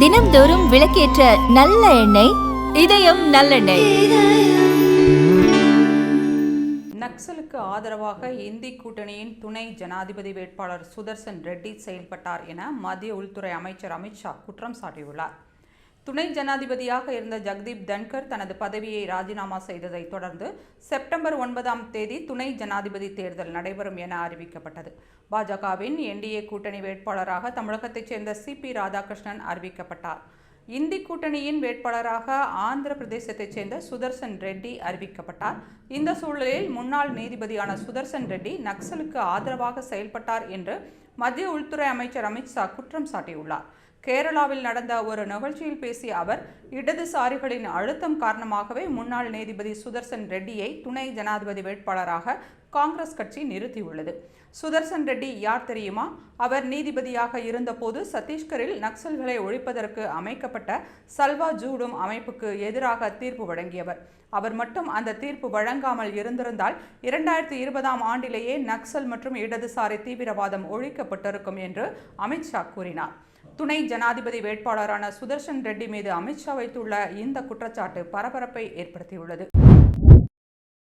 தினம்தோறும் விளக்கேற்ற நல்ல எண்ணெய் இதயம் நல்லெண்ணெய். நக்சலுக்கு ஆதரவாக இந்தி கூட்டணியின் துணை ஜனாதிபதி வேட்பாளர் சுதர்சன் ரெட்டி செயல்பட்டார் என மத்திய உள்துறை அமைச்சர் அமித்ஷா குற்றம் சாட்டியுள்ளார். துணை ஜனாதிபதியாக இருந்த ஜக்தீப் தன்கர் தனது பதவியை ராஜினாமா செய்ததை தொடர்ந்து செப்டம்பர் 9 துணை ஜனாதிபதி தேர்தல் நடைபெறும் என அறிவிக்கப்பட்டது. பாஜகவின் என்டிஏ கூட்டணி வேட்பாளராக தமிழகத்தைச் சேர்ந்த சிபி ராதாகிருஷ்ணன் அறிவிக்கப்பட்டார். இந்தி கூட்டணியின் வேட்பாளராக ஆந்திர பிரதேசத்தைச் சேர்ந்த சுதர்சன் ரெட்டி அறிவிக்கப்பட்டார். இந்த சூழலில் முன்னாள் நீதிபதியான சுதர்சன் ரெட்டி நக்சலுக்கு ஆதரவாக செயல்பட்டார் என்று மத்திய உள்துறை அமைச்சர் அமித்ஷா குற்றம் சாட்டியுள்ளார். கேரளாவில் நடந்த ஒரு நிகழ்ச்சியில் பேசிய அவர், இடதுசாரிகளின் அழுத்தம் காரணமாகவே முன்னாள் நீதிபதி சுதர்சன் ரெட்டியை துணை ஜனாதிபதி வேட்பாளராக காங்கிரஸ் கட்சி நிறுத்தியுள்ளது. சுதர்சன் ரெட்டி யார் தெரியுமா? அவர் நீதிபதியாக இருந்தபோது சத்தீஸ்கரில் நக்சல்களை ஒழிப்பதற்கு அமைக்கப்பட்ட சல்வா ஜூடும் அமைப்புக்கு எதிராக தீர்ப்பு வழங்கியவர். அவர் மட்டும் அந்த தீர்ப்பு வழங்காமல் இருந்திருந்தால் 2020ஆம் ஆண்டிலேயே நக்சல் மற்றும் இடதுசாரி தீவிரவாதம் ஒழிக்கப்பட்டிருக்கும் என்று அமித்ஷா கூறினார். துணை ஜனாதிபதி வேட்பாளரான சுதர்சன் ரெட்டி மீது அமித்ஷா வைத்துள்ள இந்த குற்றச்சாட்டு பரபரப்பை ஏற்படுத்தியுள்ளது.